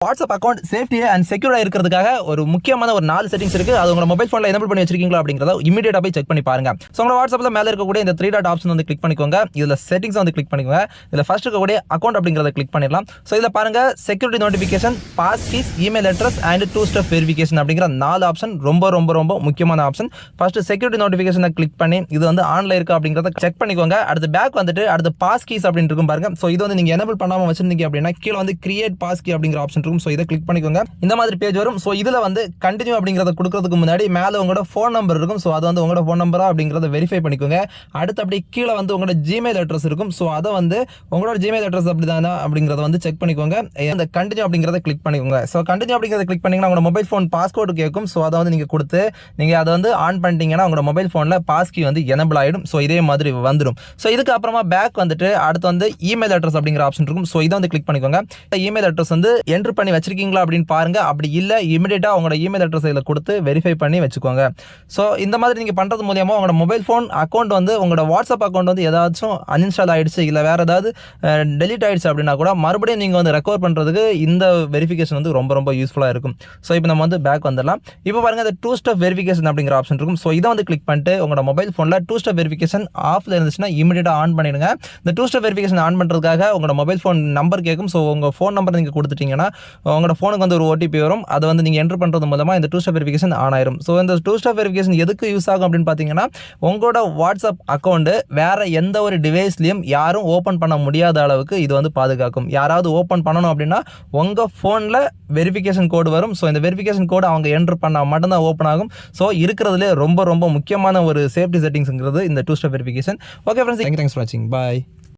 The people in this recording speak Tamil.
வாட்ஸ்அப் அக்கௌண்ட் சேஃப்டியா அண்ட் செக்யூரா இருக்கிறதுக்காக ஒரு முக்கியமான ஒரு 4 செட்டிங்ஸ் இருக்கு. அது உங்க மொபைல் போன்ல எனேபிள் பண்ணி வச்சிருக்கீங்களா அப்படிங்கறத இமிடியேட்டா போய் செக் பண்ணி பாருங்க. சோ உங்க வாட்ஸ்அப்ல மேல இருக்கக்கூடிய இந்த 3 டாட் ஆப்ஷன் வந்து கிளிக் பண்ணிக்கோங்க. இதுல செட்டிங்ஸ் வந்து கிளிக் பண்ணிக்கோங்க. இதுல ஃபர்ஸ்ட் இருக்கக்கூடிய அக்கௌண்ட் அப்படிங்கறத கிளிக் பண்ணிடலாம். சோ இதுல பாருங்க security notification, pass keys, email address and 2 step verification அப்படிங்கற 4 ஆப்ஷன் ரொம்ப முக்கியமான ஆப்ஷன். ஃபர்ஸ்ட் செக்யூரிட்டி நோட்டிஃபிகேஷனை கிளிக் பண்ணி இது வந்து ஆன்ல இருக்கு அப்படிங்கறத செக் பண்ணிக்கோங்க. அடுத்து பேக் வந்துட்டு அடுத்து பாஸ் கீஸ் அப்படின்னு இருக்கும் பாருங்க. சோ இது வந்து நீங்க எனேபிள் பண்ணாம வச்சிருந்தீங்க அப்படின்னா கீழ வந்து கிரியேட் பாஸ் கீ அப்படிங்கிற ஆப்ஷன் இருக்கும். சோ இதை கிளிக் பண்ணிக்கோங்க. இந்த மாதிரி பேஜ் வரும். சோ இதுல வந்து கண்டினியூ அப்படிங்கறத கொடுக்கிறதுக்கு முன்னாடி மேல உங்களோட ஃபோன் நம்பர் இருக்கும். சோ அது வந்து உங்களோட ஃபோன் நம்பரா அப்படிங்கறத வெரிஃபை பண்ணிக்கோங்க. அடுத்து அப்படி கீழ வந்து உங்களோட ஜிமெயில் அட்ரஸ் இருக்கும். சோ அதை வந்து உங்களோட ஜிமெயில் அட்ரஸ் அப்படிதானா அப்படிங்கறத வந்து செக் பண்ணிக்கோங்க. அந்த கண்டினியூ அப்படிங்கறத கிளிக் பண்ணிக்கோங்க. சோ கண்டினியூ அப்படிங்கறத கிளிக் பண்ணீங்கன்னா உங்களோட மொபைல் ஃபோன் பாஸ்வேர்ட் கேட்கும். சோ அதை வந்து நீங்க கொடுத்து நீங்க அதை வந்து ஆன் பண்ணிட்டீங்கன்னா உங்களோட மொபைல் ஃபோன்ல பாஸ் கீ வந்து எனேபிள் ஆயிடும். சோ இதே மாதிரி வந்துடும். சோ இதுக்கு அப்புறமா பேக் வந்துட்டு அடுத்து வந்து இமெயில் அட்ரஸ் அப்படிங்கிற ஆப்ஷன் இருக்கும். சோ இதை வந்து கிளிக் பண்ணிக்கோங்க. இமெயில் அட்ரஸ் வந்து என்டர் பண்ணி வச்சிருக்கீங்களா அப்படின்னு பாருங்க. அப்படி இல்ல இமிடியேட்டா உங்களோட இமெயில் அட்ரஸ் இதுல கொடுத்து வெரிஃபை பண்ணி வச்சுக்கோங்க. சோ இந்த மாதிரி நீங்க பண்றது மூலமா உங்களோட மொபைல் போன் அக்கௌண்ட் வந்து உங்களோட வாட்ஸ்அப் அக்கௌண்ட் வந்து ஏதாச்சும் அன்இன்ஸ்டால் ஆயிடுச்சு இல்ல வேற ஏதாவது டெலீட் ஆயிடுச்சு அப்படின்னா கூட மறுபடியும் நீங்க வந்து ரெக்கவர் பண்றதுக்கு இந்த வெரிஃபிகேஷன் வந்து ரொம்ப யூஸ்ஃபுல்லா இருக்கும். சோ இப்போ நம்ம வந்து பேக் வந்துடலாம். இப்போ பாருங்க இந்த 2 ஸ்டெப் வெரிஃபிகேஷன் அப்படிங்கிற ஆப்ஷன் இருக்கும். சோ இதை வந்து கிளிக் பண்ணிட்டு உங்களோட மொபைல் போன்ல 2 ஸ்டெப் வெரிஃபிகேஷன் ஆஃப்ல இருந்துச்சுன்னா இமிடியேட்டா ஆன் பண்ணிடுங்க. இந்த 2 ஸ்டெப் வெரிஃபிகேஷன் ஆன் பண்றதுக்காக உங்களோட மொபைல் போன் நம்பர் கேட்கும். சோ உங்க போன் நம்பர் நீங்க கொடுத்துட்டீங்கன்னா உங்களோட போனுக்கு வந்து ஒரு ஓடிபி வரும். அதை வந்து நீங்க என்டர் பண்றது மூலமா இந்த 2 ஸ்டெப் வெரிஃபிகேஷன் ஆன் ஆயிரும். சோ இந்த 2 ஸ்டெப் வெரிஃபிகேஷன் எதுக்கு யூஸ் ஆகும் அப்படின்னு பாத்தீங்கன்னா உங்களோட வாட்ஸ்அப் அக்கௌண்ட் வேற எந்த ஒரு டிவைஸ்லயும் யாரும் ஓபன் பண்ண முடியாத அளவுக்கு இது வந்து பாதுகாக்கும். யாராவது ஓபன் பண்ணணும் அப்படின்னா உங்க போன்ல வெரிஃபிகேஷன் கோடு வரும். சோ இந்த வெரிஃபிகேஷன் கோடு அவங்க என்டர் பண்ணா மட்டும் தான் ஓபன் ஆகும். சோ இருக்கிறதுல ரொம்ப முக்கியமான ஒரு சேஃப்டி செட்டிங்ஸ்ங்கிறது இந்த 2 step verification. Okay friends, thanks for வாட்சிங். பை.